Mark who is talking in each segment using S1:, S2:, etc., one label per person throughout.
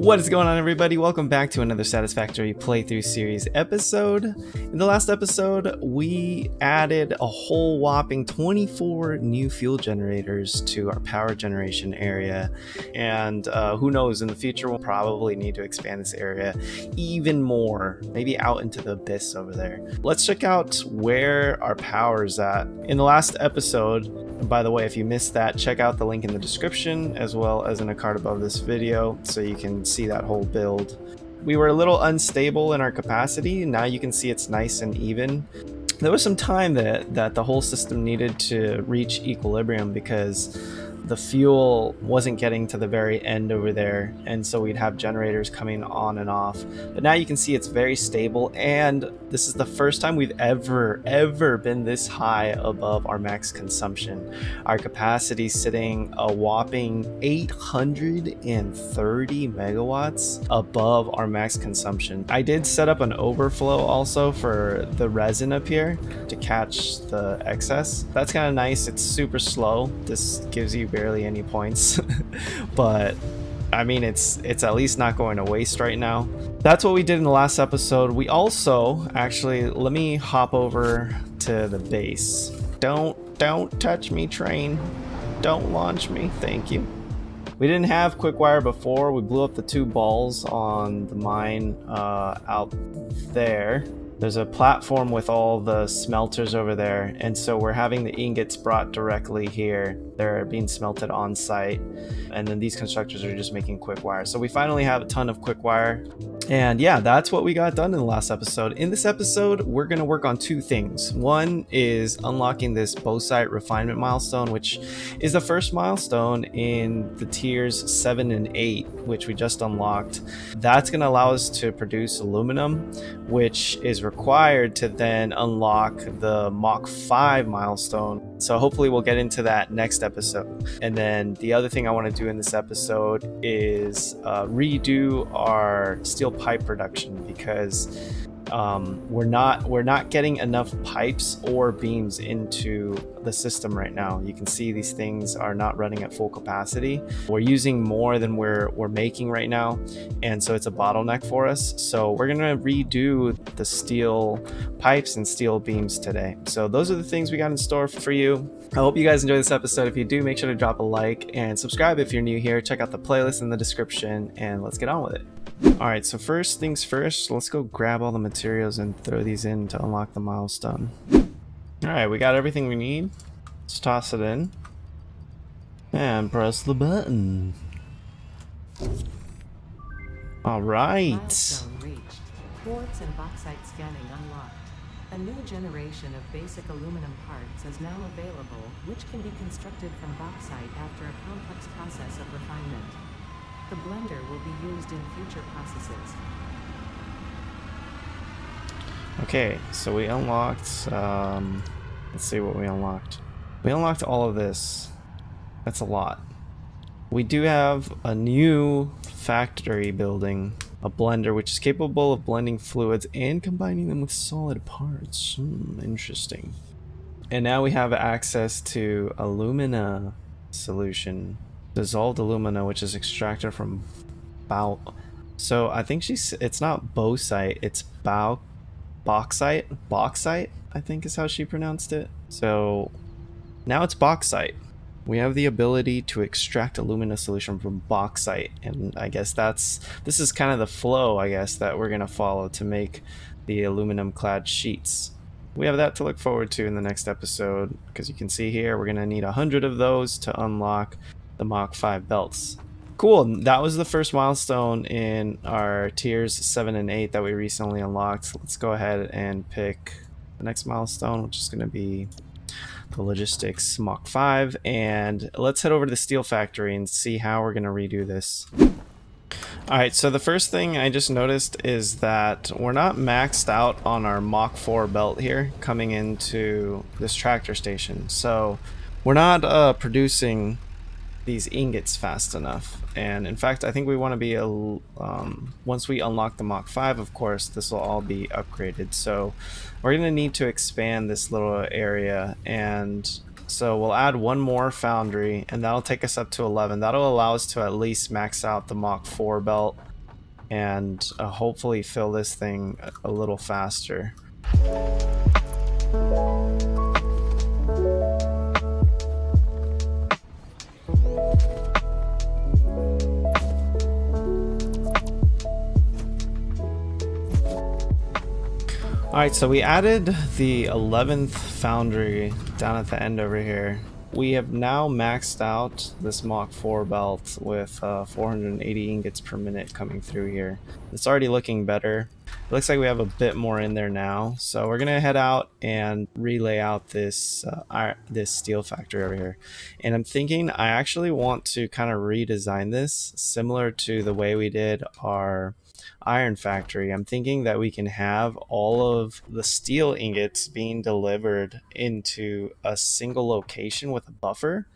S1: What is going on, everybody? Welcome back to another Satisfactory playthrough series episode. In the last episode, we added a whole whopping 24 new fuel generators to our power generation area. And who knows, in the future, we'll probably need to expand this area even more, maybe out into the abyss over there. Let's check out where our power is at. In the last episode, and by the way, if you missed that, check out the link in the description as well as in a card above this video so you can see that whole build. We were a little unstable in our capacity. Now you can see it's nice and even. There was some time that the whole system needed to reach equilibrium because the fuel wasn't getting to the very end over there, and so we'd have generators coming on and off. But now you can see it's very stable, and this is the first time we've ever been this high above our max consumption. Our capacity sitting a whopping 830 megawatts above our max consumption. I did set up an overflow also for the resin up here to catch the excess. That's kind of nice. It's super slow. This gives you barely any points, but I mean, it's at least not going to waste right now. That's what we did in the last episode. We also actually, let me hop over to the base. Don't touch me, train. Don't launch me. Thank you. We didn't have quick wire before. We blew up the two balls on the mine out there. There's a platform with all the smelters over there, and so we're having the ingots brought directly here. They're being smelted on site, and then these constructors are just making quick wire. So we finally have a ton of quick wire, and yeah, that's what we got done in the last episode. In this episode, we're going to work on two things. One is unlocking this bauxite refinement milestone, which is the first milestone in the tiers 7 and 8, which we just unlocked. That's going to allow us to produce aluminum, which is required to then unlock the Mach 5 milestone. So hopefully we'll get into that next episode. And then the other thing I want to do in this episode is redo our steel pipe production, because we're not getting enough pipes or beams into the system right now. You can see these things are not running at full capacity. We're using more than we're making right now, and so it's a bottleneck for us. So we're gonna redo the steel pipes and steel beams today. So those are the things we got in store for you. I hope you guys enjoy this episode. If you do, make sure to drop a like and subscribe if you're new here. Check out the playlist in the description, and let's get on with it. Alright, so first things first, let's go grab all the materials and throw these in to unlock the milestone. Alright, we got everything we need. Let's toss it in. And press the button. Alright.
S2: Milestone reached. Quartz and bauxite scanning unlocked. A new generation of basic aluminum parts is now available, which can be constructed from bauxite after a complex process of refinement. The blender will be used in future processes.
S1: Okay, so we unlocked, let's see what we unlocked. We unlocked all of this. That's a lot. We do have a new factory building, a blender which is capable of blending fluids and combining them with solid parts. Interesting. And now we have access to alumina solution. Dissolved alumina, which is extracted from so I think it's not bauxite, it's bauxite, I think is how she pronounced it. So now it's bauxite. We have the ability to extract alumina solution from bauxite, and I guess this is kind of the flow, I guess, that we're gonna follow to make the aluminum clad sheets. We have that to look forward to in the next episode, because you can see here we're gonna need 100 of those to unlock the Mach 5 belts. Cool, that was the first milestone in our tiers 7 and 8 that we recently unlocked. Let's go ahead and pick the next milestone, which is going to be the logistics Mach 5, and let's head over to the steel factory and see how we're going to redo this. Alright, so the first thing I just noticed is that we're not maxed out on our Mach 4 belt here coming into this tractor station. So we're not producing these ingots fast enough, and in fact I think we want to be once we unlock the Mach 5, of course this will all be upgraded. So we're gonna need to expand this little area, and so we'll add one more foundry, and that'll take us up to 11. That'll allow us to at least max out the Mach 4 belt and hopefully fill this thing a little faster. Alright, so we added the 11th foundry down at the end over here. We have now maxed out this Mach 4 belt with 480 ingots per minute coming through here. It's already looking better. It looks like we have a bit more in there now. So we're gonna head out and relay out this this steel factory over here. And I'm thinking I actually want to kind of redesign this similar to the way we did our iron factory. I'm thinking that we can have all of the steel ingots being delivered into a single location with a buffer,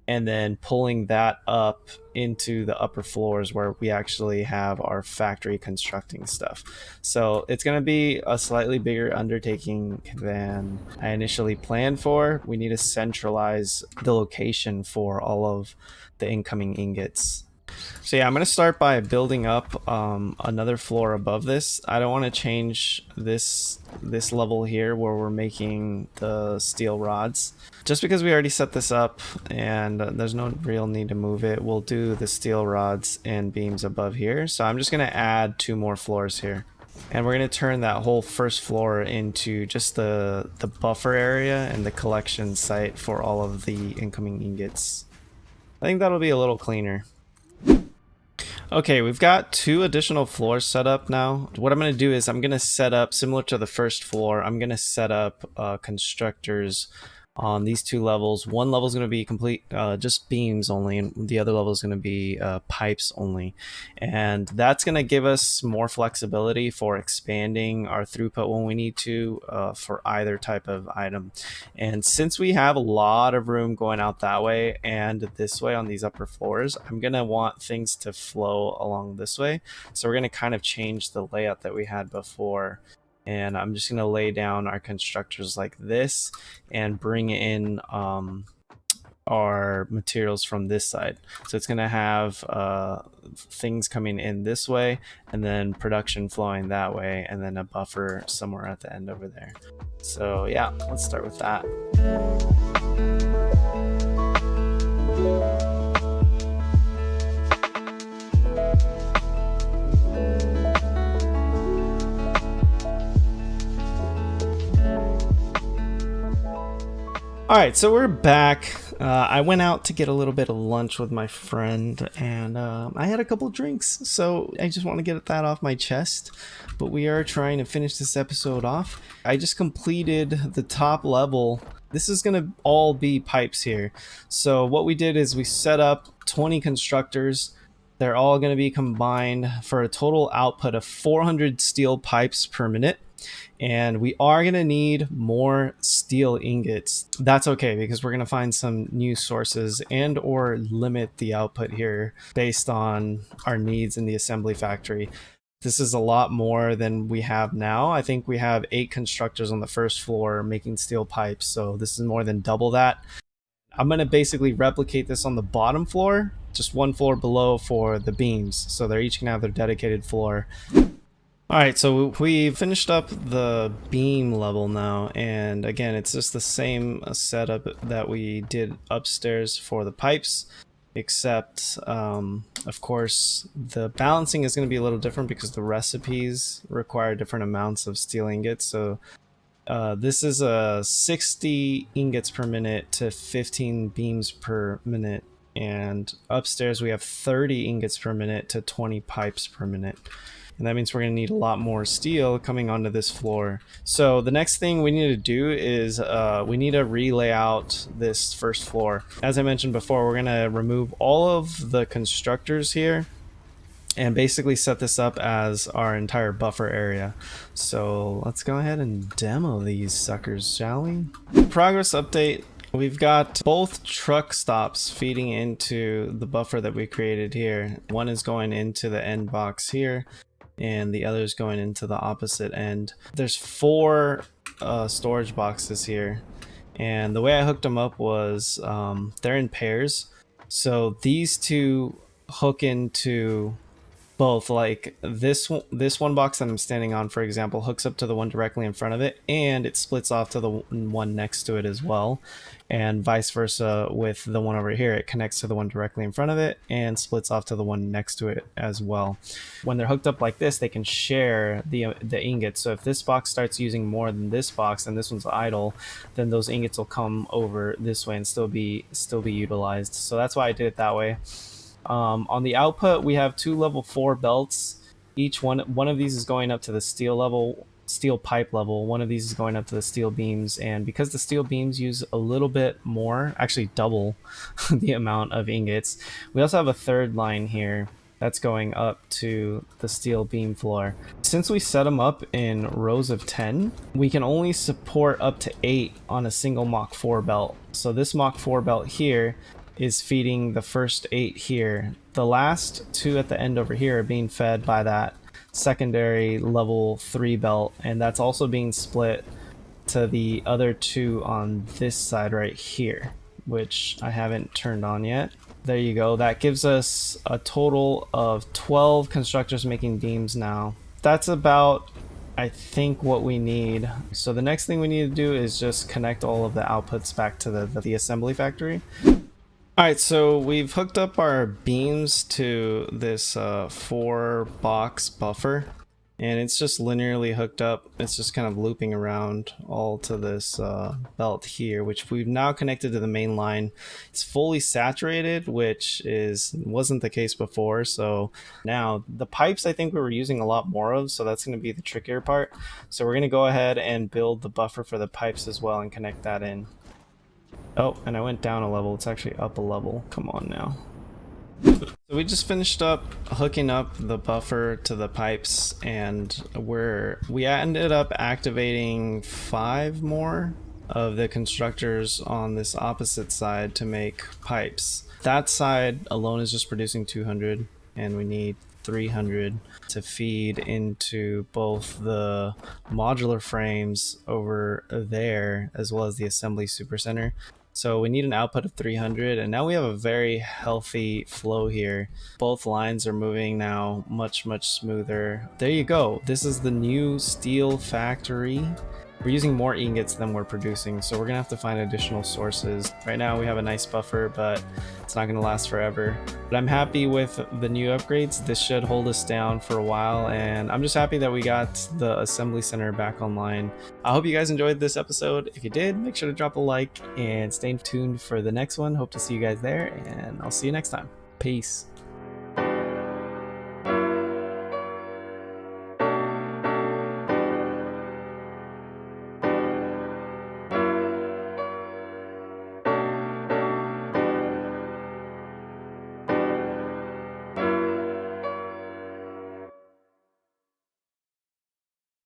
S1: and then pulling that up into the upper floors where we actually have our factory constructing stuff. So it's going to be a slightly bigger undertaking than I initially planned for. We need to centralize the location for all of the incoming ingots. So yeah, I'm going to start by building up another floor above this. I don't want to change this level here where we're making the steel rods. Just because we already set this up and there's no real need to move it, we'll do the steel rods and beams above here. So I'm just going to add 2 more floors here. And we're going to turn that whole first floor into just the buffer area and the collection site for all of the incoming ingots. I think that'll be a little cleaner. Okay, we've got 2 additional floors set up now. What I'm going to do is I'm going to set up, similar to the first floor, I'm going to set up constructors on these 2 levels. One level is going to be complete just beams only, and the other level is going to be pipes only. And that's going to give us more flexibility for expanding our throughput when we need to for either type of item. And since we have a lot of room going out that way and this way on these upper floors, I'm going to want things to flow along this way. So we're going to kind of change the layout that we had before. And I'm just going to lay down our constructors like this and bring in our materials from this side. So it's going to have things coming in this way and then production flowing that way, and then a buffer somewhere at the end over there. So yeah, let's start with that. Alright, so we're back. I went out to get a little bit of lunch with my friend, and I had a couple drinks, so I just want to get that off my chest. But we are trying to finish this episode off. I just completed the top level. This is going to all be pipes here. So what we did is we set up 20 constructors. They're all going to be combined for a total output of 400 steel pipes per minute. And we are going to need more steel ingots. That's okay, because we're going to find some new sources and or limit the output here based on our needs in the assembly factory. This is a lot more than we have now. I think we have 8 constructors on the first floor making steel pipes, so this is more than double that. I'm going to basically replicate this on the bottom floor, just 1 floor below for the beams, so they're each going to have their dedicated floor. Alright, so we finished up the beam level now, and again, it's just the same setup that we did upstairs for the pipes, except, of course, the balancing is going to be a little different because the recipes require different amounts of steel ingots. So this is a 60 ingots per minute to 15 beams per minute, and upstairs we have 30 ingots per minute to 20 pipes per minute. And that means we're going to need a lot more steel coming onto this floor. So the next thing we need to do is we need to relay out this first floor. As I mentioned before, we're going to remove all of the constructors here and basically set this up as our entire buffer area. So let's go ahead and demo these suckers, shall we? Progress update. We've got both truck stops feeding into the buffer that we created here. One is going into the end box here, and the other is going into the opposite end. There's 4 storage boxes here, and the way I hooked them up was they're in pairs. So these 2 hook into both. Like this one box that I'm standing on, for example, hooks up to the one directly in front of it, and it splits off to the one next to it as well, and vice versa with the one over here. It connects to the one directly in front of it and splits off to the one next to it as well. When they're hooked up like this, they can share the ingots. So if this box starts using more than this box and this one's idle, then those ingots will come over this way and still be utilized. So that's why I did it that way. On the output, we have 2 level 4 belts. Each one of these is going up to the steel pipe level. One of these is going up to the steel beams, and because the steel beams use a little bit more, actually double the amount of ingots, we also have a third line here that's going up to the steel beam floor. Since we set them up in rows of 10, we can only support up to 8 on a single Mach 4 belt. So this Mach 4 belt here is feeding the first 8 here. The last 2 at the end over here are being fed by that secondary level 3 belt, and that's also being split to the other 2 on this side right here, which I haven't turned on yet. There you go. That gives us a total of 12 constructors making beams now. That's about, I think, what we need. So the next thing we need to do is just connect all of the outputs back to the assembly factory. Alright, so we've hooked up our beams to this 4-box buffer, and it's just linearly hooked up. It's just kind of looping around all to this belt here, which we've now connected to the main line. It's fully saturated, which wasn't the case before. So now the pipes, I think we were using a lot more of, so that's going to be the trickier part. So we're going to go ahead and build the buffer for the pipes as well and connect that in. Oh, and I went down a level. It's actually up a level. Come on now. So we just finished up hooking up the buffer to the pipes, and we ended up activating 5 more of the constructors on this opposite side to make pipes. That side alone is just producing 200, and we need 300 to feed into both the modular frames over there as well as the assembly supercenter. So we need an output of 300, and now we have a very healthy flow here. Both lines are moving now much smoother. There you go. This is the new steel factory. We're using more ingots than we're producing, so we're gonna have to find additional sources. Right now we have a nice buffer, but it's not gonna last forever. But I'm happy with the new upgrades. This should hold us down for a while, and I'm just happy that we got the assembly center back online. I hope you guys enjoyed this episode. If you did, make sure to drop a like and stay tuned for the next one. Hope to see you guys there, and I'll see you next time. Peace.